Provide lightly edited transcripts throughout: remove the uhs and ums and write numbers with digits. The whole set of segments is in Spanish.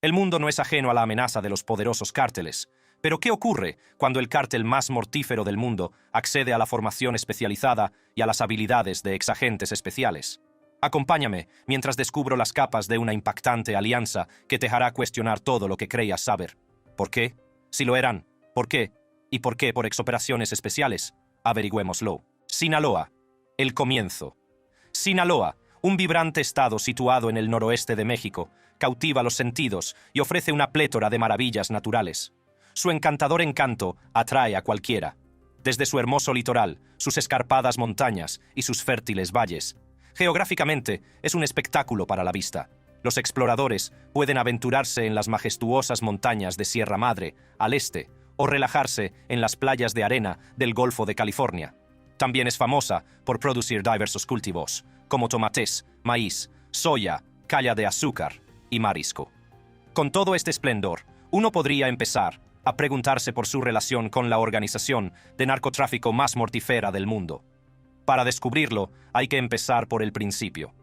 El mundo no es ajeno a la amenaza de los poderosos cárteles. Pero ¿qué ocurre cuando el cártel más mortífero del mundo accede a la formación especializada y a las habilidades de exagentes especiales? Acompáñame mientras descubro las capas de una impactante alianza que te hará cuestionar todo lo que creías saber. ¿Por qué? Si lo eran, ¿por qué? ¿Y por qué por exoperaciones especiales? Averigüémoslo. Sinaloa. El comienzo. Sinaloa, un vibrante estado situado en el noroeste de México, cautiva los sentidos y ofrece una plétora de maravillas naturales. Su encantador encanto atrae a cualquiera. Desde su hermoso litoral, sus escarpadas montañas y sus fértiles valles. Geográficamente, es un espectáculo para la vista. Los exploradores pueden aventurarse en las majestuosas montañas de Sierra Madre, al este, o relajarse en las playas de arena del Golfo de California. También es famosa por producir diversos cultivos, como tomates, maíz, soya, caña de azúcar y marisco. Con todo este esplendor, uno podría empezar a preguntarse por su relación con la organización de narcotráfico más mortífera del mundo. Para descubrirlo, hay que empezar por el principio.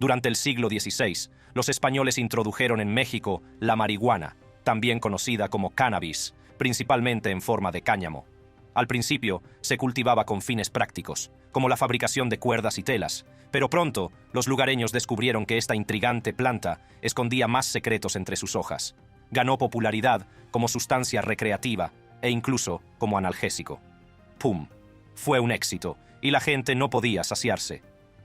Durante el siglo XVI, los españoles introdujeron en México la marihuana, también conocida como cannabis, principalmente en forma de cáñamo. Al principio, se cultivaba con fines prácticos, como la fabricación de cuerdas y telas, pero pronto los lugareños descubrieron que esta intrigante planta escondía más secretos entre sus hojas. Ganó popularidad como sustancia recreativa e incluso como analgésico. ¡Pum! Fue un éxito, y la gente no podía saciarse.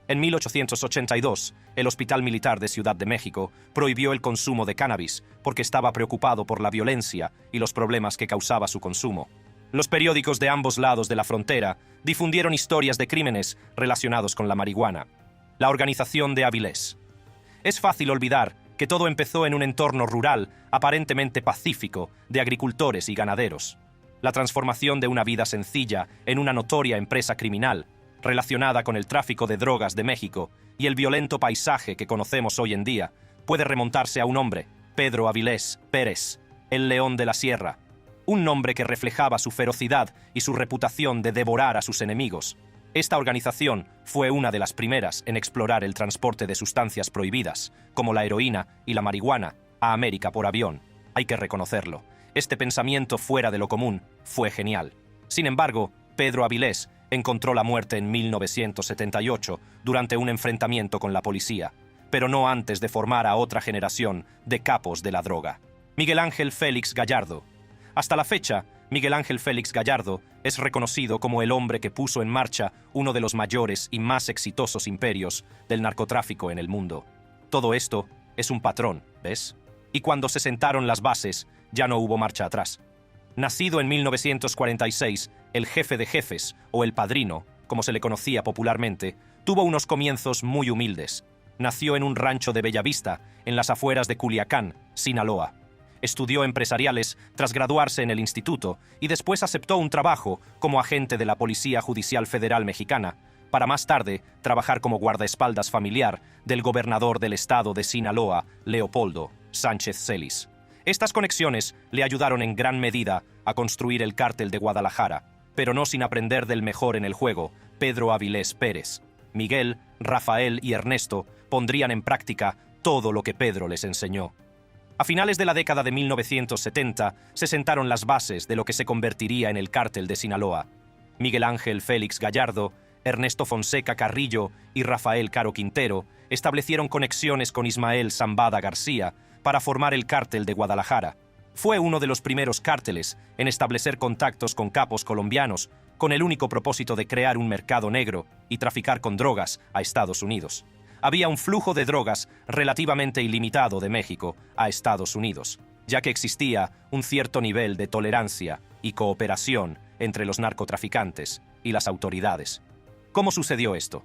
En 1882, el Hospital Militar de Ciudad de México prohibió el consumo de cannabis porque estaba preocupado por la violencia y los problemas que causaba su consumo. Los periódicos de ambos lados de la frontera difundieron historias de crímenes relacionados con la marihuana. La organización de Avilés. Es fácil olvidar que todo empezó en un entorno rural aparentemente pacífico de agricultores y ganaderos. La transformación de una vida sencilla en una notoria empresa criminal, relacionada con el tráfico de drogas de México y el violento paisaje que conocemos hoy en día, puede remontarse a un hombre, Pedro Avilés Pérez, el León de la Sierra, un nombre que reflejaba su ferocidad y su reputación de devorar a sus enemigos. Esta organización fue una de las primeras en explorar el transporte de sustancias prohibidas, como la heroína y la marihuana, a América por avión. Hay que reconocerlo. Este pensamiento fuera de lo común fue genial. Sin embargo, Pedro Avilés encontró la muerte en 1978 durante un enfrentamiento con la policía, pero no antes de formar a otra generación de capos de la droga. Miguel Ángel Félix Gallardo. Hasta la fecha, Miguel Ángel Félix Gallardo es reconocido como el hombre que puso en marcha uno de los mayores y más exitosos imperios del narcotráfico en el mundo. Todo esto es un patrón, ¿ves? Y cuando se sentaron las bases, ya no hubo marcha atrás. Nacido en 1946, el jefe de jefes, o el padrino, como se le conocía popularmente, tuvo unos comienzos muy humildes. Nació en un rancho de Bellavista, en las afueras de Culiacán, Sinaloa. Estudió empresariales tras graduarse en el instituto y después aceptó un trabajo como agente de la Policía Judicial Federal Mexicana, para más tarde trabajar como guardaespaldas familiar del gobernador del estado de Sinaloa, Leopoldo Sánchez Celis. Estas conexiones le ayudaron en gran medida a construir el cártel de Guadalajara, pero no sin aprender del mejor en el juego, Pedro Avilés Pérez. Miguel, Rafael y Ernesto pondrían en práctica todo lo que Pedro les enseñó. A finales de la década de 1970 se sentaron las bases de lo que se convertiría en el cártel de Sinaloa. Miguel Ángel Félix Gallardo, Ernesto Fonseca Carrillo y Rafael Caro Quintero establecieron conexiones con Ismael Zambada García para formar el cártel de Guadalajara. Fue uno de los primeros cárteles en establecer contactos con capos colombianos, con el único propósito de crear un mercado negro y traficar con drogas a Estados Unidos. Había un flujo de drogas relativamente ilimitado de México a Estados Unidos, ya que existía un cierto nivel de tolerancia y cooperación entre los narcotraficantes y las autoridades. ¿Cómo sucedió esto?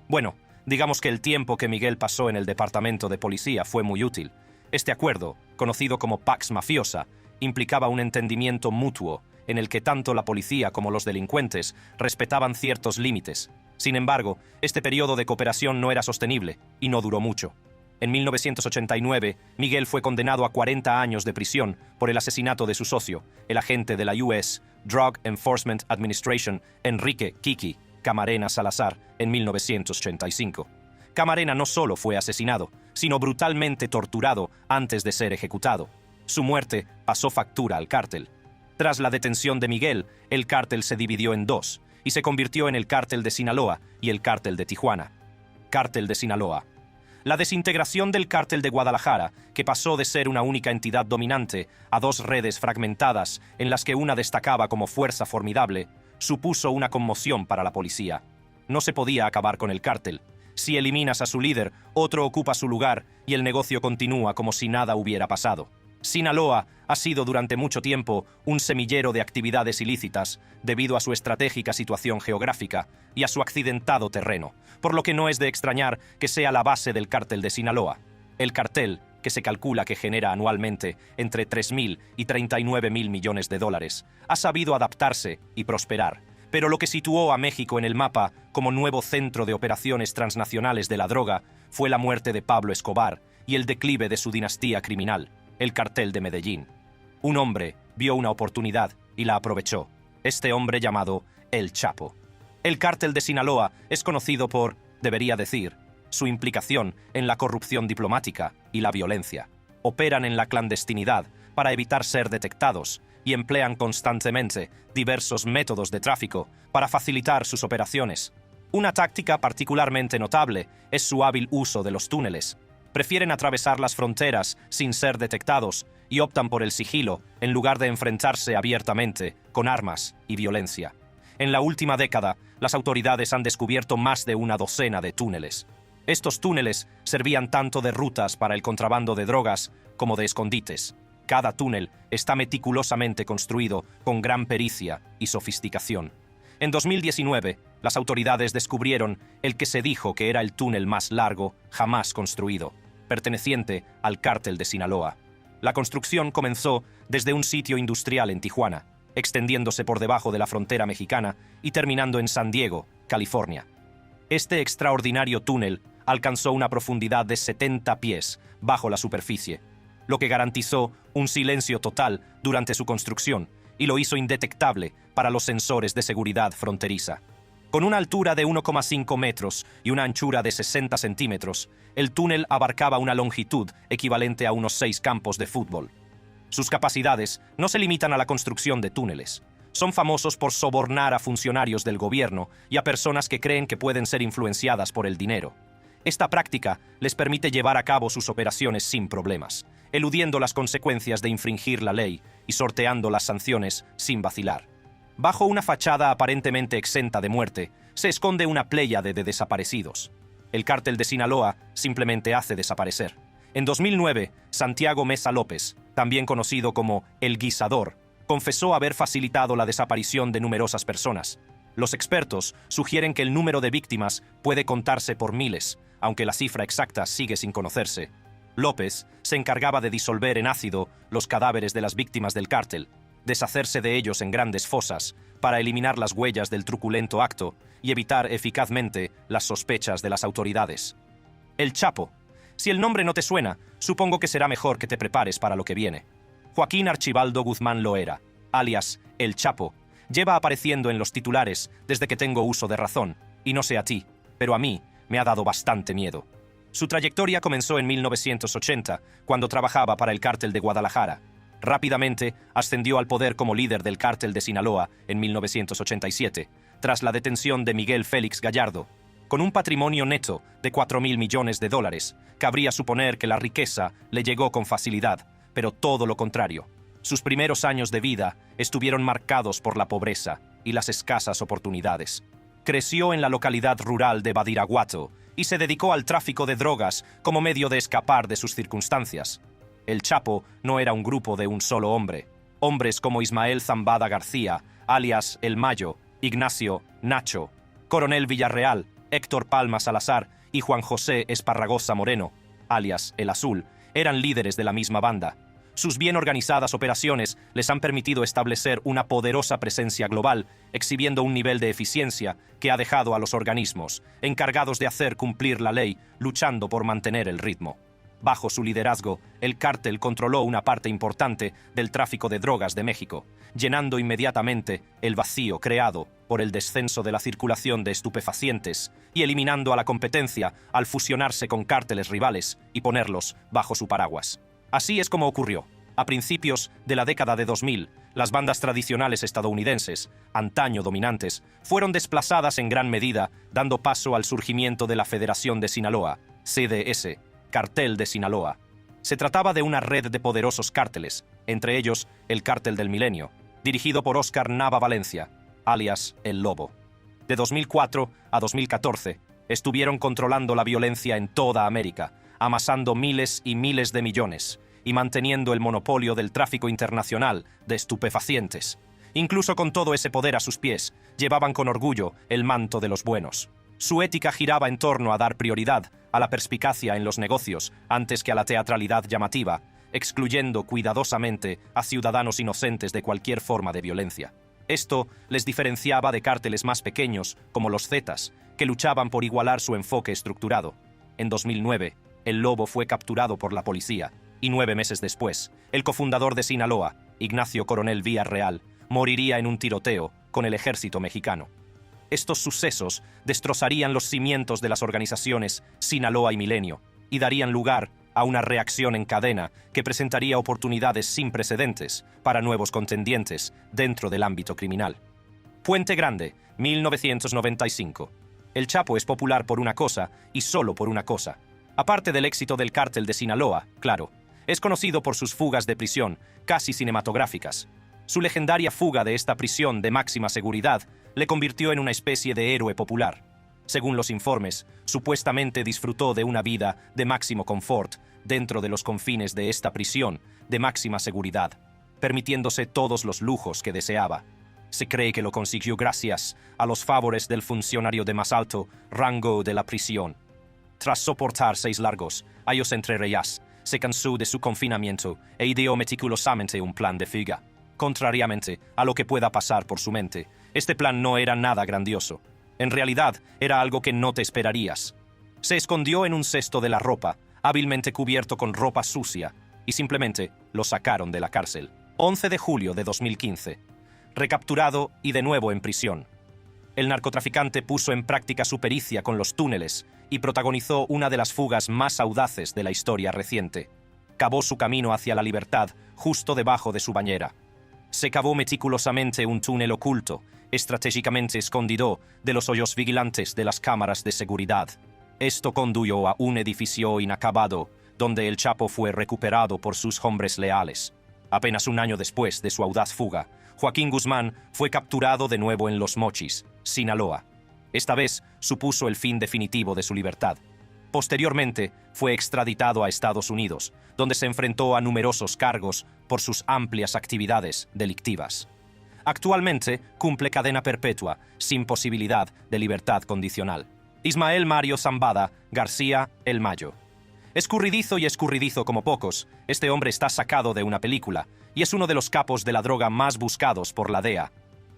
Bueno, digamos que el tiempo que Miguel pasó en el departamento de policía fue muy útil. Este acuerdo, conocido como Pax Mafiosa, implicaba un entendimiento mutuo en el que tanto la policía como los delincuentes respetaban ciertos límites. Sin embargo, este periodo de cooperación no era sostenible y no duró mucho. En 1989, Miguel fue condenado a 40 años de prisión por el asesinato de su socio, el agente de la US Drug Enforcement Administration, Enrique Kiki Camarena Salazar, en 1985. Camarena no solo fue asesinado, sino brutalmente torturado antes de ser ejecutado. Su muerte pasó factura al cártel. Tras la detención de Miguel, el cártel se dividió en dos y se convirtió en el cártel de Sinaloa y el cártel de Tijuana. Cártel de Sinaloa. La desintegración del cártel de Guadalajara, que pasó de ser una única entidad dominante a dos redes fragmentadas en las que una destacaba como fuerza formidable, supuso una conmoción para la policía. No se podía acabar con el cártel. Si eliminas a su líder, otro ocupa su lugar y el negocio continúa como si nada hubiera pasado. Sinaloa ha sido durante mucho tiempo un semillero de actividades ilícitas debido a su estratégica situación geográfica y a su accidentado terreno, por lo que no es de extrañar que sea la base del cártel de Sinaloa. El cartel, que se calcula que genera anualmente entre 3.000 y 39.000 millones de dólares, ha sabido adaptarse y prosperar. Pero lo que situó a México en el mapa como nuevo centro de operaciones transnacionales de la droga fue la muerte de Pablo Escobar y el declive de su dinastía criminal, el cartel de Medellín. Un hombre vio una oportunidad y la aprovechó. Este hombre llamado El Chapo. El cártel de Sinaloa es conocido por, debería decir, su implicación en la corrupción diplomática y la violencia. Operan en la clandestinidad para evitar ser detectados y emplean constantemente diversos métodos de tráfico para facilitar sus operaciones. Una táctica particularmente notable es su hábil uso de los túneles. Prefieren atravesar las fronteras sin ser detectados y optan por el sigilo en lugar de enfrentarse abiertamente con armas y violencia. En la última década, las autoridades han descubierto más de una docena de túneles. Estos túneles servían tanto de rutas para el contrabando de drogas como de escondites. Cada túnel está meticulosamente construido con gran pericia y sofisticación. En 2019, las autoridades descubrieron el que se dijo que era el túnel más largo jamás construido, perteneciente al cártel de Sinaloa. La construcción comenzó desde un sitio industrial en Tijuana, extendiéndose por debajo de la frontera mexicana y terminando en San Diego, California. Este extraordinario túnel alcanzó una profundidad de 70 pies bajo la superficie, lo que garantizó un silencio total durante su construcción y lo hizo indetectable para los sensores de seguridad fronteriza. Con una altura de 1,5 metros y una anchura de 60 centímetros, el túnel abarcaba una longitud equivalente a unos 6 campos de fútbol. Sus capacidades no se limitan a la construcción de túneles. Son famosos por sobornar a funcionarios del gobierno y a personas que creen que pueden ser influenciadas por el dinero. Esta práctica les permite llevar a cabo sus operaciones sin problemas, eludiendo las consecuencias de infringir la ley y sorteando las sanciones sin vacilar. Bajo una fachada aparentemente exenta de muerte, se esconde una pléyade de desaparecidos. El cártel de Sinaloa simplemente hace desaparecer. En 2009, Santiago Mesa López, también conocido como El Guisador, confesó haber facilitado la desaparición de numerosas personas. Los expertos sugieren que el número de víctimas puede contarse por miles, aunque la cifra exacta sigue sin conocerse. López se encargaba de disolver en ácido los cadáveres de las víctimas del cártel, deshacerse de ellos en grandes fosas para eliminar las huellas del truculento acto y evitar eficazmente las sospechas de las autoridades. El Chapo. Si el nombre no te suena, supongo que será mejor que te prepares para lo que viene. Joaquín Archibaldo Guzmán Loera, alias El Chapo, lleva apareciendo en los titulares desde que tengo uso de razón, y no sé a ti, pero a mí me ha dado bastante miedo. Su trayectoria comenzó en 1980, cuando trabajaba para el cártel de Guadalajara. Rápidamente ascendió al poder como líder del cártel de Sinaloa en 1987, tras la detención de Miguel Félix Gallardo. Con un patrimonio neto de 4.000 millones de dólares, cabría suponer que la riqueza le llegó con facilidad, pero todo lo contrario. Sus primeros años de vida estuvieron marcados por la pobreza y las escasas oportunidades. Creció en la localidad rural de Badiraguato y se dedicó al tráfico de drogas como medio de escapar de sus circunstancias. El Chapo no era un grupo de un solo hombre. Hombres como Ismael Zambada García, alias El Mayo, Ignacio Nacho, Coronel Villarreal, Héctor Palma Salazar y Juan José Esparragosa Moreno, alias El Azul, eran líderes de la misma banda. Sus bien organizadas operaciones les han permitido establecer una poderosa presencia global, exhibiendo un nivel de eficiencia que ha dejado a los organismos encargados de hacer cumplir la ley luchando por mantener el ritmo. Bajo su liderazgo, el cártel controló una parte importante del tráfico de drogas de México, llenando inmediatamente el vacío creado por el descenso de la circulación de estupefacientes y eliminando a la competencia al fusionarse con cárteles rivales y ponerlos bajo su paraguas. Así es como ocurrió. A principios de la década de 2000, las bandas tradicionales estadounidenses, antaño dominantes, fueron desplazadas en gran medida, dando paso al surgimiento de la Federación de Sinaloa, CDS, Cartel de Sinaloa. Se trataba de una red de poderosos cárteles, entre ellos el Cártel del Milenio, dirigido por Óscar Nava Valencia, alias El Lobo. De 2004 a 2014, estuvieron controlando la violencia en toda América, amasando miles y miles de millones, y manteniendo el monopolio del tráfico internacional de estupefacientes. Incluso con todo ese poder a sus pies, llevaban con orgullo el manto de los buenos. Su ética giraba en torno a dar prioridad a la perspicacia en los negocios antes que a la teatralidad llamativa, excluyendo cuidadosamente a ciudadanos inocentes de cualquier forma de violencia. Esto les diferenciaba de cárteles más pequeños, como los Zetas, que luchaban por igualar su enfoque estructurado. En 2009, El Lobo fue capturado por la policía, y 9 meses después, el cofundador de Sinaloa, Ignacio Coronel Villarreal, moriría en un tiroteo con el ejército mexicano. Estos sucesos destrozarían los cimientos de las organizaciones Sinaloa y Milenio y darían lugar a una reacción en cadena que presentaría oportunidades sin precedentes para nuevos contendientes dentro del ámbito criminal. Puente Grande, 1995. El Chapo es popular por una cosa y solo por una cosa. Aparte del éxito del cártel de Sinaloa, claro, es conocido por sus fugas de prisión, casi cinematográficas. Su legendaria fuga de esta prisión de máxima seguridad le convirtió en una especie de héroe popular. Según los informes, supuestamente disfrutó de una vida de máximo confort dentro de los confines de esta prisión de máxima seguridad, permitiéndose todos los lujos que deseaba. Se cree que lo consiguió gracias a los favores del funcionario de más alto rango de la prisión. Tras soportar 6 largos años entre reyes, se cansó de su confinamiento e ideó meticulosamente un plan de fuga. Contrariamente a lo que pueda pasar por su mente, este plan no era nada grandioso. En realidad, era algo que no te esperarías. Se escondió en un cesto de la ropa, hábilmente cubierto con ropa sucia, y simplemente lo sacaron de la cárcel. 11 de julio de 2015. Recapturado y de nuevo en prisión. El narcotraficante puso en práctica su pericia con los túneles y protagonizó una de las fugas más audaces de la historia reciente. Cavó su camino hacia la libertad justo debajo de su bañera. Se cavó meticulosamente un túnel oculto, estratégicamente escondido de los hoyos vigilantes de las cámaras de seguridad. Esto condujo a un edificio inacabado, donde el Chapo fue recuperado por sus hombres leales. Apenas un año después de su audaz fuga, Joaquín Guzmán fue capturado de nuevo en Los Mochis, Sinaloa. Esta vez supuso el fin definitivo de su libertad. Posteriormente, fue extraditado a Estados Unidos, donde se enfrentó a numerosos cargos por sus amplias actividades delictivas. Actualmente cumple cadena perpetua, sin posibilidad de libertad condicional. Ismael Mario Zambada García El Mayo. Escurridizo y escurridizo como pocos, este hombre está sacado de una película y es uno de los capos de la droga más buscados por la DEA.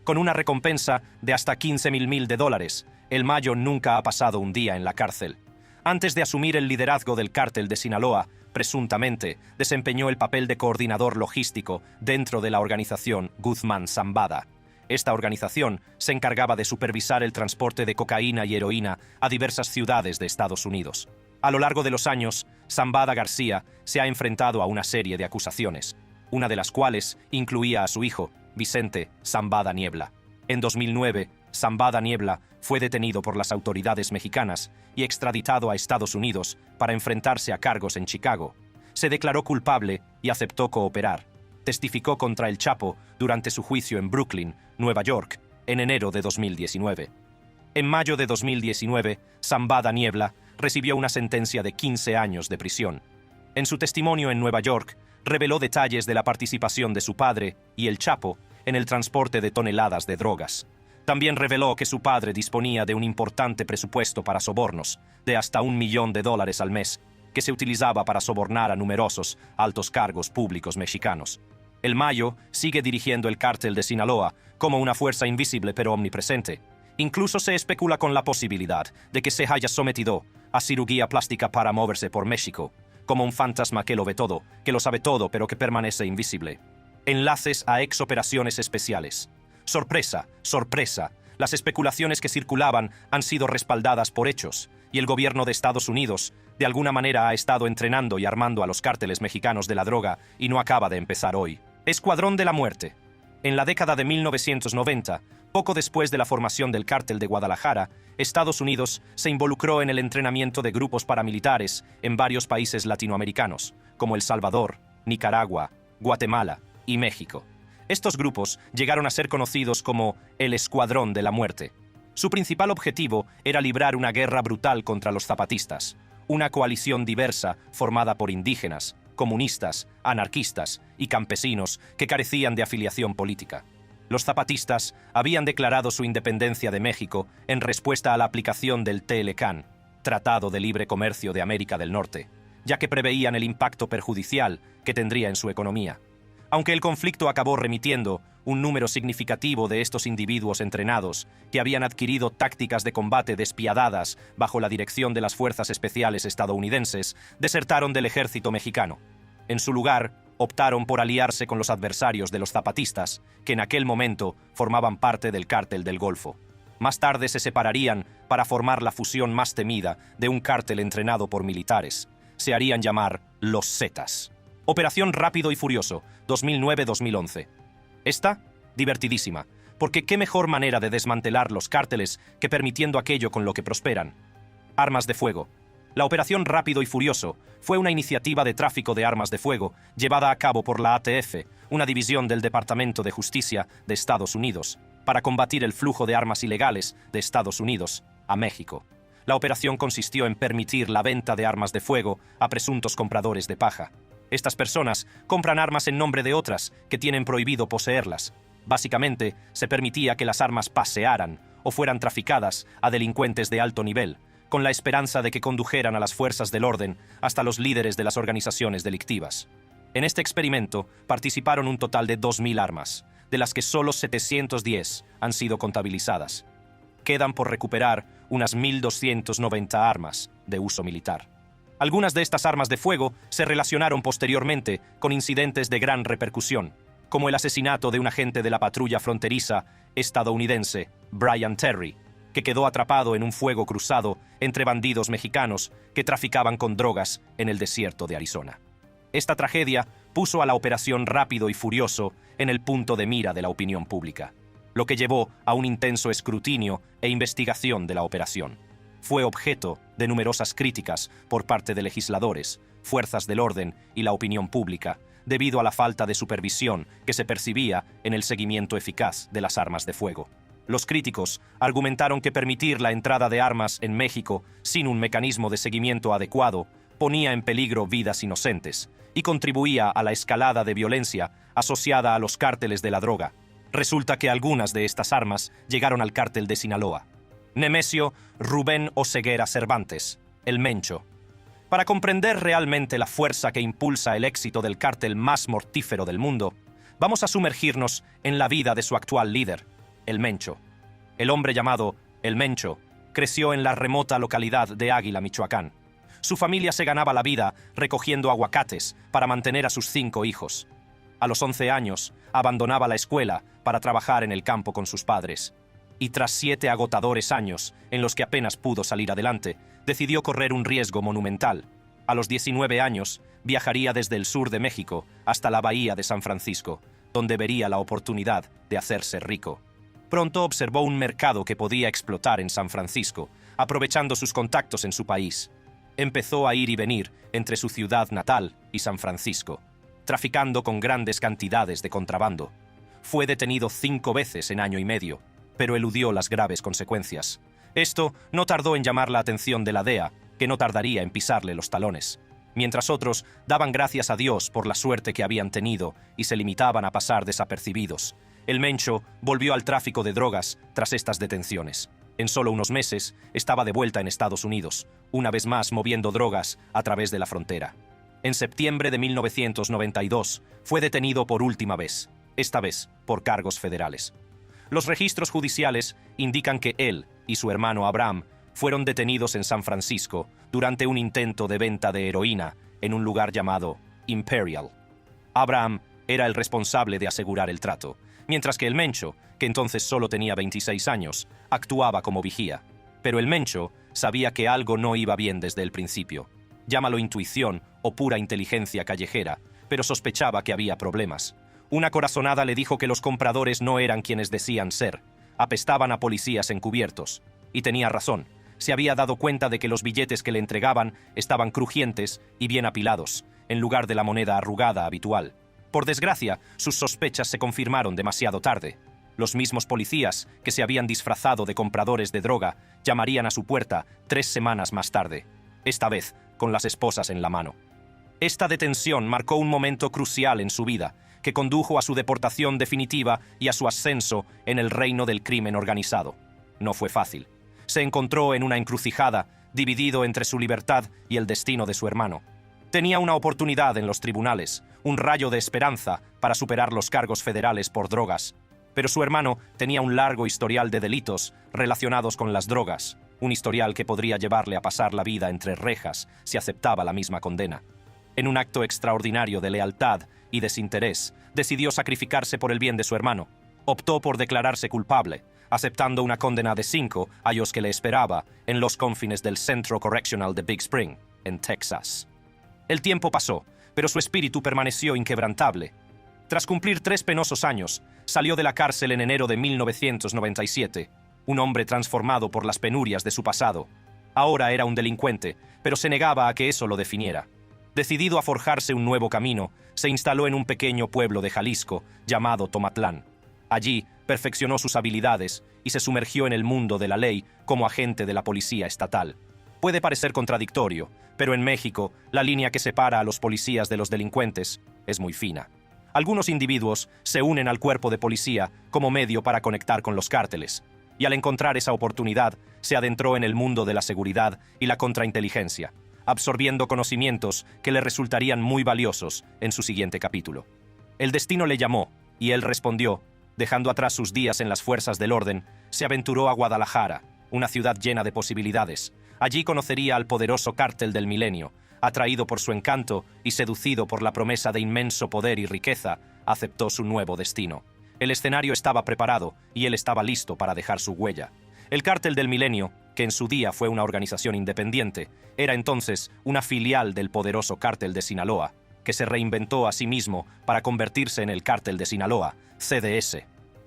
Con una recompensa de hasta $15,000, El Mayo nunca ha pasado un día en la cárcel. Antes de asumir el liderazgo del cártel de Sinaloa, presuntamente, desempeñó el papel de coordinador logístico dentro de la organización Guzmán Zambada. Esta organización se encargaba de supervisar el transporte de cocaína y heroína a diversas ciudades de Estados Unidos. A lo largo de los años, Zambada García se ha enfrentado a una serie de acusaciones, una de las cuales incluía a su hijo, Vicente Zambada Niebla. En 2009, Zambada Niebla fue detenido por las autoridades mexicanas y extraditado a Estados Unidos para enfrentarse a cargos en Chicago. Se declaró culpable y aceptó cooperar. Testificó contra el Chapo durante su juicio en Brooklyn, Nueva York, en enero de 2019. En mayo de 2019, Zambada Niebla recibió una sentencia de 15 años de prisión. En su testimonio en Nueva York, reveló detalles de la participación de su padre y el Chapo en el transporte de toneladas de drogas. También reveló que su padre disponía de un importante presupuesto para sobornos, de hasta $1 millón al mes, que se utilizaba para sobornar a numerosos altos cargos públicos mexicanos. El Mayo sigue dirigiendo el cártel de Sinaloa como una fuerza invisible pero omnipresente. Incluso se especula con la posibilidad de que se haya sometido a cirugía plástica para moverse por México, como un fantasma que lo ve todo, que lo sabe todo, pero que permanece invisible. Enlaces a ex-operaciones especiales. Sorpresa, sorpresa. Las especulaciones que circulaban han sido respaldadas por hechos, y el gobierno de Estados Unidos, de alguna manera, ha estado entrenando y armando a los cárteles mexicanos de la droga y no acaba de empezar hoy. Escuadrón de la Muerte. En la década de 1990, poco después de la formación del Cártel de Guadalajara, Estados Unidos se involucró en el entrenamiento de grupos paramilitares en varios países latinoamericanos, como El Salvador, Nicaragua, Guatemala y México. Estos grupos llegaron a ser conocidos como el Escuadrón de la Muerte. Su principal objetivo era librar una guerra brutal contra los zapatistas, una coalición diversa formada por indígenas, comunistas, anarquistas y campesinos que carecían de afiliación política. Los zapatistas habían declarado su independencia de México en respuesta a la aplicación del TLCAN, Tratado de Libre Comercio de América del Norte, ya que preveían el impacto perjudicial que tendría en su economía. Aunque el conflicto acabó remitiendo un número significativo de estos individuos entrenados, que habían adquirido tácticas de combate despiadadas bajo la dirección de las fuerzas especiales estadounidenses, desertaron del ejército mexicano. En su lugar, optaron por aliarse con los adversarios de los zapatistas, que en aquel momento formaban parte del Cártel del Golfo. Más tarde se separarían para formar la fusión más temida de un cártel entrenado por militares. Se harían llamar los Zetas. Operación Rápido y Furioso, 2009-2011. Esta, divertidísima, porque qué mejor manera de desmantelar los cárteles que permitiendo aquello con lo que prosperan. Armas de fuego. La Operación Rápido y Furioso fue una iniciativa de tráfico de armas de fuego llevada a cabo por la ATF, una división del Departamento de Justicia de Estados Unidos, para combatir el flujo de armas ilegales de Estados Unidos a México. La operación consistió en permitir la venta de armas de fuego a presuntos compradores de paja. Estas personas compran armas en nombre de otras que tienen prohibido poseerlas. Básicamente, se permitía que las armas pasearan o fueran traficadas a delincuentes de alto nivel, con la esperanza de que condujeran a las fuerzas del orden hasta los líderes de las organizaciones delictivas. En este experimento participaron un total de 2.000 armas, de las que solo 710 han sido contabilizadas. Quedan por recuperar unas 1.290 armas de uso militar. Algunas de estas armas de fuego se relacionaron posteriormente con incidentes de gran repercusión, como el asesinato de un agente de la patrulla fronteriza estadounidense, Brian Terry, que quedó atrapado en un fuego cruzado entre bandidos mexicanos que traficaban con drogas en el desierto de Arizona. Esta tragedia puso a la Operación Rápido y Furioso en el punto de mira de la opinión pública, lo que llevó a un intenso escrutinio e investigación de la operación. Fue objeto de numerosas críticas por parte de legisladores, fuerzas del orden y la opinión pública, debido a la falta de supervisión que se percibía en el seguimiento eficaz de las armas de fuego. Los críticos argumentaron que permitir la entrada de armas en México sin un mecanismo de seguimiento adecuado ponía en peligro vidas inocentes y contribuía a la escalada de violencia asociada a los cárteles de la droga. Resulta que algunas de estas armas llegaron al cártel de Sinaloa. Nemesio Rubén Oseguera Cervantes, el Mencho. Para comprender realmente la fuerza que impulsa el éxito del cártel más mortífero del mundo, vamos a sumergirnos en la vida de su actual líder, el Mencho. El hombre llamado el Mencho creció en la remota localidad de Águila, Michoacán. Su familia se ganaba la vida recogiendo aguacates para mantener a sus 5 hijos. A los 11 años, abandonaba la escuela para trabajar en el campo con sus padres. Y tras 7 agotadores años, en los que apenas pudo salir adelante, decidió correr un riesgo monumental. A los 19 años, viajaría desde el sur de México hasta la bahía de San Francisco, donde vería la oportunidad de hacerse rico. Pronto observó un mercado que podía explotar en San Francisco, aprovechando sus contactos en su país. Empezó a ir y venir entre su ciudad natal y San Francisco, traficando con grandes cantidades de contrabando. Fue detenido 5 veces en año y medio, pero eludió las graves consecuencias. Esto no tardó en llamar la atención de la DEA, que no tardaría en pisarle los talones. Mientras otros daban gracias a Dios por la suerte que habían tenido y se limitaban a pasar desapercibidos, el Mencho volvió al tráfico de drogas tras estas detenciones. En solo unos meses estaba de vuelta en Estados Unidos, una vez más moviendo drogas a través de la frontera. En septiembre de 1992 fue detenido por última vez, esta vez por cargos federales. Los registros judiciales indican que él y su hermano Abraham fueron detenidos en San Francisco durante un intento de venta de heroína en un lugar llamado Imperial. Abraham era el responsable de asegurar el trato, mientras que el Mencho, que entonces solo tenía 26 años, actuaba como vigía. Pero el Mencho sabía que algo no iba bien desde el principio. Llámalo intuición o pura inteligencia callejera, pero sospechaba que había problemas. Una corazonada le dijo que los compradores no eran quienes decían ser. Apestaban a policías encubiertos. Y tenía razón. Se había dado cuenta de que los billetes que le entregaban estaban crujientes y bien apilados, en lugar de la moneda arrugada habitual. Por desgracia, sus sospechas se confirmaron demasiado tarde. Los mismos policías, que se habían disfrazado de compradores de droga, llamarían a su puerta 3 semanas más tarde, esta vez con las esposas en la mano. Esta detención marcó un momento crucial en su vida, que condujo a su deportación definitiva y a su ascenso en el reino del crimen organizado. No fue fácil. Se encontró en una encrucijada, dividido entre su libertad y el destino de su hermano. Tenía una oportunidad en los tribunales, un rayo de esperanza para superar los cargos federales por drogas. Pero su hermano tenía un largo historial de delitos relacionados con las drogas, un historial que podría llevarle a pasar la vida entre rejas si aceptaba la misma condena. En un acto extraordinario de lealtad y desinterés, decidió sacrificarse por el bien de su hermano. Optó por declararse culpable, aceptando una condena de 5 años que le esperaba en los confines del Centro Correctional de Big Spring, en Texas. El tiempo pasó, pero su espíritu permaneció inquebrantable. Tras cumplir 3 penosos años, salió de la cárcel en enero de 1997, un hombre transformado por las penurias de su pasado. Ahora era un delincuente, pero se negaba a que eso lo definiera. Decidido a forjarse un nuevo camino, se instaló en un pequeño pueblo de Jalisco llamado Tomatlán. Allí perfeccionó sus habilidades y se sumergió en el mundo de la ley como agente de la policía estatal. Puede parecer contradictorio, pero en México la línea que separa a los policías de los delincuentes es muy fina. Algunos individuos se unen al cuerpo de policía como medio para conectar con los cárteles, y al encontrar esa oportunidad, se adentró en el mundo de la seguridad y la contrainteligencia, absorbiendo conocimientos que le resultarían muy valiosos en su siguiente capítulo. El destino le llamó, y él respondió. Dejando atrás sus días en las fuerzas del orden, se aventuró a Guadalajara, una ciudad llena de posibilidades. Allí conocería al poderoso cártel del milenio. Atraído por su encanto y seducido por la promesa de inmenso poder y riqueza, aceptó su nuevo destino. El escenario estaba preparado y él estaba listo para dejar su huella. El cártel del milenio, que en su día fue una organización independiente, era entonces una filial del poderoso cártel de Sinaloa, que se reinventó a sí mismo para convertirse en el cártel de Sinaloa, CDS.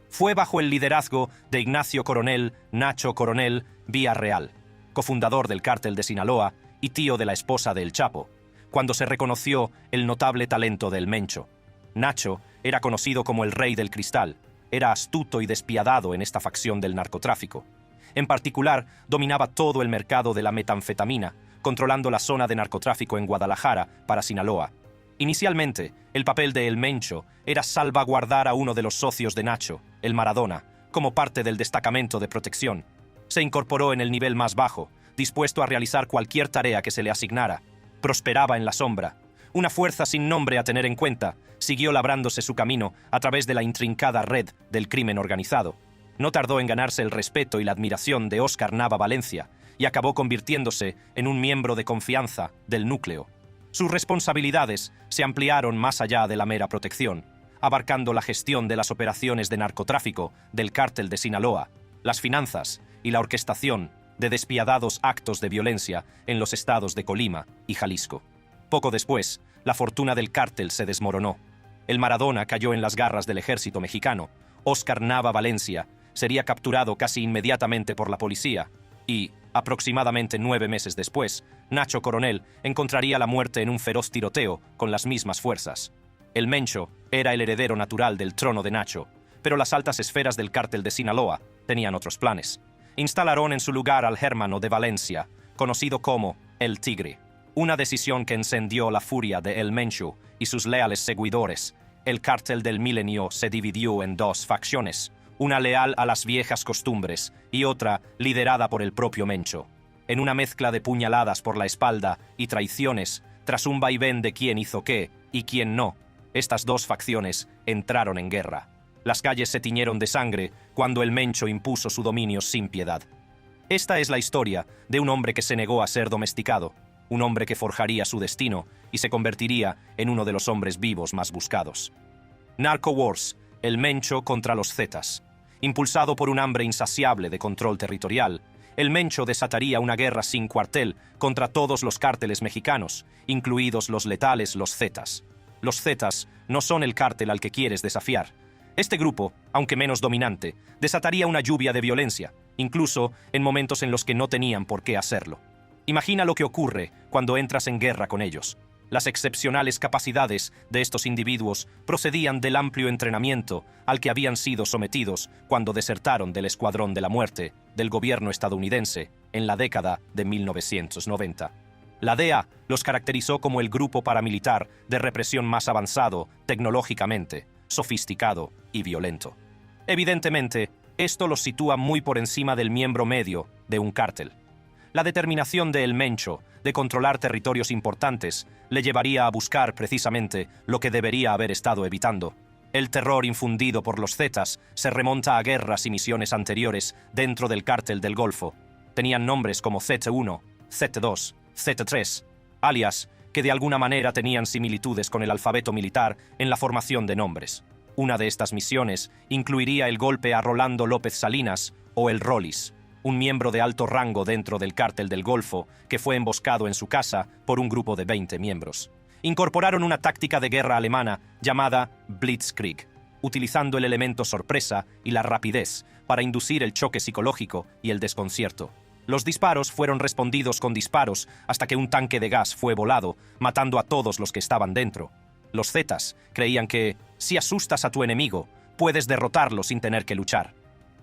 Fue bajo el liderazgo de Ignacio Coronel Nacho Coronel Villarreal, cofundador del cártel de Sinaloa y tío de la esposa de El Chapo, cuando se reconoció el notable talento del Mencho. Nacho era conocido como el Rey del Cristal, era astuto y despiadado en esta facción del narcotráfico. En particular, dominaba todo el mercado de la metanfetamina, controlando la zona de narcotráfico en Guadalajara para Sinaloa. Inicialmente, el papel de El Mencho era salvaguardar a uno de los socios de Nacho, el Maradona, como parte del destacamento de protección. Se incorporó en el nivel más bajo, dispuesto a realizar cualquier tarea que se le asignara. Prosperaba en la sombra. Una fuerza sin nombre a tener en cuenta, siguió labrándose su camino a través de la intrincada red del crimen organizado. No tardó en ganarse el respeto y la admiración de Óscar Nava Valencia y acabó convirtiéndose en un miembro de confianza del núcleo. Sus responsabilidades se ampliaron más allá de la mera protección, abarcando la gestión de las operaciones de narcotráfico del cártel de Sinaloa, las finanzas y la orquestación de despiadados actos de violencia en los estados de Colima y Jalisco. Poco después, la fortuna del cártel se desmoronó. El Maradona cayó en las garras del ejército mexicano. Óscar Nava Valencia sería capturado casi inmediatamente por la policía y, aproximadamente 9 meses después, Nacho Coronel encontraría la muerte en un feroz tiroteo con las mismas fuerzas. El Mencho era el heredero natural del trono de Nacho, pero las altas esferas del cártel de Sinaloa tenían otros planes. Instalaron en su lugar al Hermano de Valencia, conocido como El Tigre. Una decisión que encendió la furia de El Mencho y sus leales seguidores. El cártel del milenio se dividió en 2 facciones, una leal a las viejas costumbres y otra liderada por el propio Mencho. En una mezcla de puñaladas por la espalda y traiciones, tras un vaivén de quién hizo qué y quién no, estas 2 facciones entraron en guerra. Las calles se tiñeron de sangre cuando el Mencho impuso su dominio sin piedad. Esta es la historia de un hombre que se negó a ser domesticado. un hombre que forjaría su destino y se convertiría en uno de los hombres vivos más buscados. Narco Wars, el Mencho contra los Zetas. Impulsado por un hambre insaciable de control territorial, el Mencho desataría una guerra sin cuartel contra todos los cárteles mexicanos, incluidos los letales los Zetas. Los Zetas no son el cártel al que quieres desafiar. Este grupo, aunque menos dominante, desataría una lluvia de violencia, incluso en momentos en los que no tenían por qué hacerlo. Imagina lo que ocurre cuando entras en guerra con ellos. Las excepcionales capacidades de estos individuos procedían del amplio entrenamiento al que habían sido sometidos cuando desertaron del Escuadrón de la Muerte del gobierno estadounidense en la década de 1990. La DEA los caracterizó como el grupo paramilitar de represión más avanzado tecnológicamente, sofisticado y violento. Evidentemente, esto los sitúa muy por encima del miembro medio de un cártel. La determinación de El Mencho de controlar territorios importantes le llevaría a buscar precisamente lo que debería haber estado evitando. El terror infundido por los Zetas se remonta a guerras y misiones anteriores dentro del cártel del Golfo. Tenían nombres como Z1, Z2, Z3, alias que de alguna manera tenían similitudes con el alfabeto militar en la formación de nombres. Una de estas misiones incluiría el golpe a Rolando López Salinas o el Rollis, un miembro de alto rango dentro del cártel del Golfo que fue emboscado en su casa por un grupo de 20 miembros. Incorporaron una táctica de guerra alemana llamada Blitzkrieg, utilizando el elemento sorpresa y la rapidez para inducir el choque psicológico y el desconcierto. Los disparos fueron respondidos con disparos hasta que un tanque de gas fue volado, matando a todos los que estaban dentro. Los Zetas creían que, si asustas a tu enemigo, puedes derrotarlo sin tener que luchar.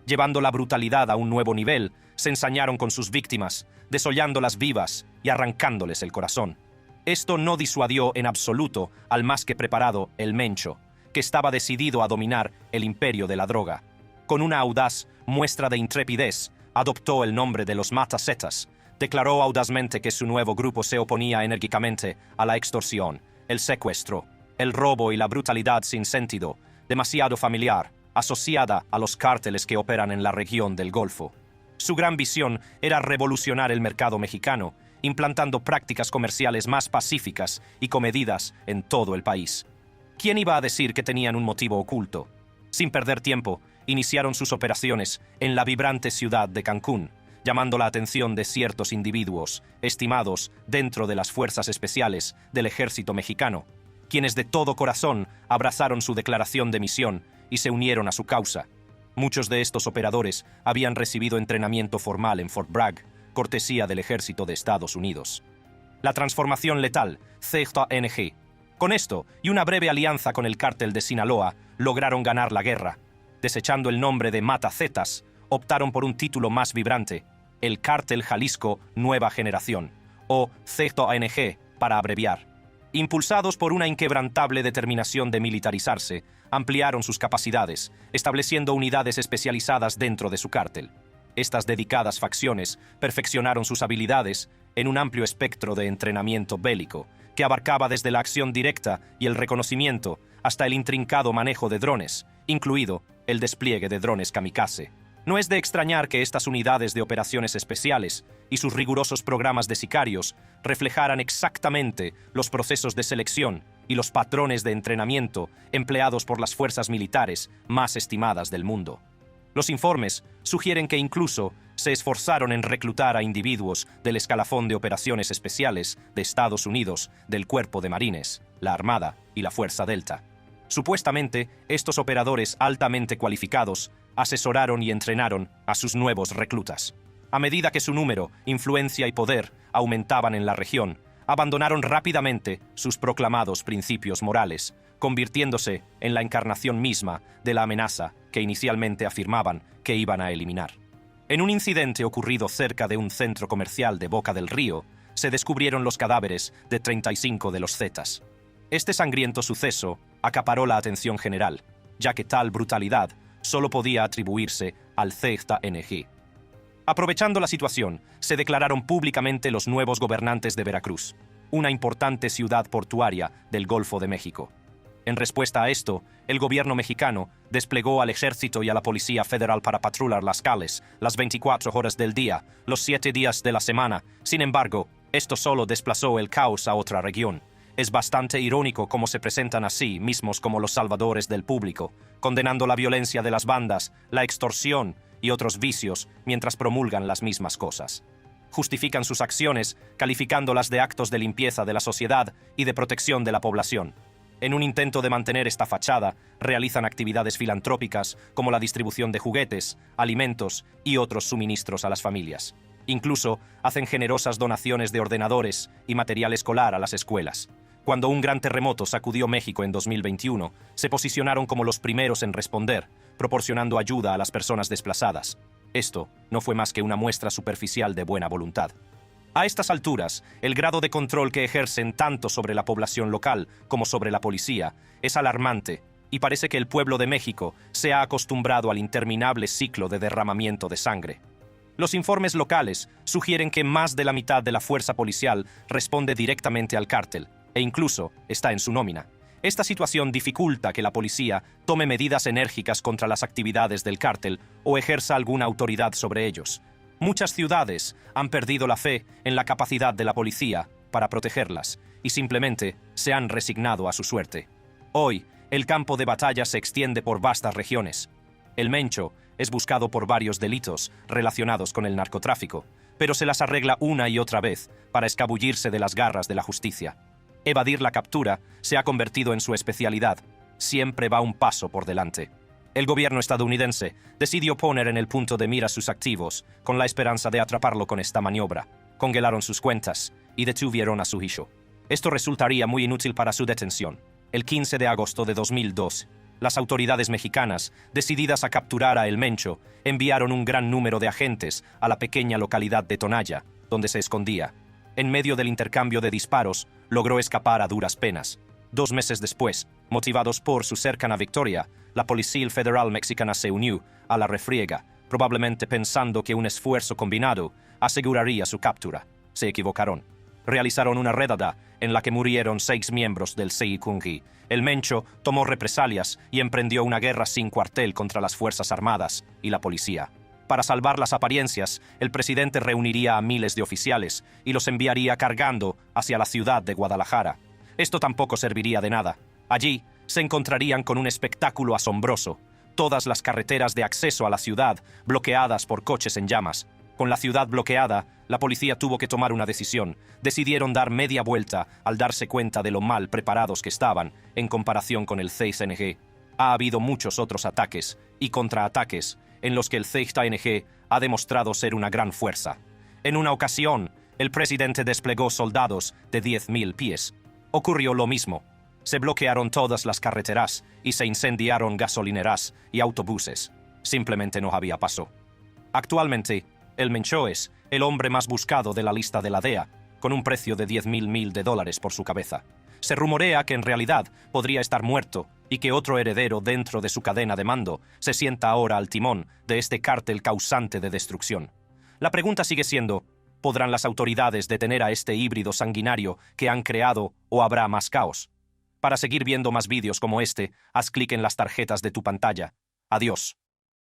Llevando la brutalidad a un nuevo nivel, se ensañaron con sus víctimas, desollándolas vivas y arrancándoles el corazón. Esto no disuadió en absoluto al más que preparado El Mencho, que estaba decidido a dominar el imperio de la droga. Con una audaz muestra de intrepidez, adoptó el nombre de los Mata-Zetas, declaró audazmente que su nuevo grupo se oponía enérgicamente a la extorsión, el secuestro, el robo y la brutalidad sin sentido, demasiado familiar, asociada a los cárteles que operan en la región del Golfo. Su gran visión era revolucionar el mercado mexicano, implantando prácticas comerciales más pacíficas y comedidas en todo el país. ¿Quién iba a decir que tenían un motivo oculto? Sin perder tiempo, iniciaron sus operaciones en la vibrante ciudad de Cancún, llamando la atención de ciertos individuos, estimados dentro de las fuerzas especiales del ejército mexicano, quienes de todo corazón abrazaron su declaración de misión y se unieron a su causa. Muchos de estos operadores habían recibido entrenamiento formal en Fort Bragg, cortesía del ejército de Estados Unidos. La transformación letal, ZNG. Con esto, y una breve alianza con el cártel de Sinaloa, lograron ganar la guerra. Desechando el nombre de Mata-Zetas, optaron por un título más vibrante, el Cártel Jalisco Nueva Generación, o ZNG, para abreviar. Impulsados por una inquebrantable determinación de militarizarse, ampliaron sus capacidades, estableciendo unidades especializadas dentro de su cártel. Estas dedicadas facciones perfeccionaron sus habilidades en un amplio espectro de entrenamiento bélico, que abarcaba desde la acción directa y el reconocimiento hasta el intrincado manejo de drones, incluido el despliegue de drones kamikaze. No es de extrañar que estas unidades de operaciones especiales y sus rigurosos programas de sicarios reflejaran exactamente los procesos de selección y los patrones de entrenamiento empleados por las fuerzas militares más estimadas del mundo. Los informes sugieren que incluso se esforzaron en reclutar a individuos del escalafón de operaciones especiales de Estados Unidos, del Cuerpo de Marines, la Armada y la Fuerza Delta. Supuestamente, estos operadores altamente cualificados asesoraron y entrenaron a sus nuevos reclutas. A medida que su número, influencia y poder aumentaban en la región, abandonaron rápidamente sus proclamados principios morales, convirtiéndose en la encarnación misma de la amenaza que inicialmente afirmaban que iban a eliminar. En un incidente ocurrido cerca de un centro comercial de Boca del Río, se descubrieron los cadáveres de 35 de los Zetas. Este sangriento suceso acaparó la atención general, ya que tal brutalidad solo podía atribuirse al ZNG. Aprovechando la situación, se declararon públicamente los nuevos gobernantes de Veracruz, una importante ciudad portuaria del Golfo de México. En respuesta a esto, el gobierno mexicano desplegó al ejército y a la policía federal para patrullar las calles las 24 horas del día, los 7 días de la semana. Sin embargo, Esto solo desplazó el caos a otra región. Es bastante irónico cómo se presentan a sí mismos como los salvadores del público, condenando la violencia de las bandas, la extorsión y otros vicios mientras promulgan las mismas cosas. Justifican sus acciones calificándolas de actos de limpieza de la sociedad y de protección de la población. En un intento de mantener esta fachada, realizan actividades filantrópicas como la distribución de juguetes, alimentos y otros suministros a las familias. Incluso hacen generosas donaciones de ordenadores y material escolar a las escuelas. Cuando un gran terremoto sacudió México en 2021, se posicionaron como los primeros en responder, proporcionando ayuda a las personas desplazadas. Esto no fue más que una muestra superficial de buena voluntad. A estas alturas, el grado de control que ejercen tanto sobre la población local como sobre la policía es alarmante y parece que el pueblo de México se ha acostumbrado al interminable ciclo de derramamiento de sangre. Los informes locales sugieren que más de la mitad de la fuerza policial responde directamente al cártel e incluso está en su nómina. Esta situación dificulta que la policía tome medidas enérgicas contra las actividades del cártel o ejerza alguna autoridad sobre ellos. Muchas ciudades han perdido la fe en la capacidad de la policía para protegerlas y simplemente se han resignado a su suerte. Hoy, el campo de batalla se extiende por vastas regiones. El Mencho es buscado por varios delitos relacionados con el narcotráfico, pero se las arregla una y otra vez para escabullirse de las garras de la justicia. Evadir la captura se ha convertido en su especialidad. Siempre va un paso por delante. El gobierno estadounidense decidió poner en el punto de mira sus activos con la esperanza de atraparlo con esta maniobra. Congelaron sus cuentas y detuvieron a su hijo. Esto resultaría muy inútil para su detención. El 15 de agosto de 2002, las autoridades mexicanas, decididas a capturar a El Mencho, enviaron un gran número de agentes a la pequeña localidad de Tonaya, donde se escondía. En medio del intercambio de disparos, logró escapar a duras penas. 2 meses después, motivados por su cercana victoria, la Policía Federal Mexicana se unió a la refriega, probablemente pensando que un esfuerzo combinado aseguraría su captura. Se equivocaron. Realizaron una redada en la que murieron 6 miembros del CICUNGI. El Mencho tomó represalias y emprendió una guerra sin cuartel contra las Fuerzas Armadas y la policía. Para salvar las apariencias, el presidente reuniría a miles de oficiales y los enviaría cargando hacia la ciudad de Guadalajara. Esto tampoco serviría de nada. Allí se encontrarían con un espectáculo asombroso. Todas las carreteras de acceso a la ciudad bloqueadas por coches en llamas. Con la ciudad bloqueada, la policía tuvo que tomar una decisión. Decidieron dar media vuelta al darse cuenta de lo mal preparados que estaban en comparación con el CICNG. Ha habido muchos otros ataques y contraataques en los que el CICNG ha demostrado ser una gran fuerza. En una ocasión, el presidente desplegó soldados de 10.000 pies. Ocurrió lo mismo. Se bloquearon todas las carreteras y se incendiaron gasolineras y autobuses. Simplemente no había paso. Actualmente, El Mencho es el hombre más buscado de la lista de la DEA, con un precio de $10.000 por su cabeza. Se rumorea que en realidad podría estar muerto y que otro heredero dentro de su cadena de mando se sienta ahora al timón de este cártel causante de destrucción. La pregunta sigue siendo, ¿podrán las autoridades detener a este híbrido sanguinario que han creado o habrá más caos? Para seguir viendo más vídeos como este, haz clic en las tarjetas de tu pantalla. Adiós.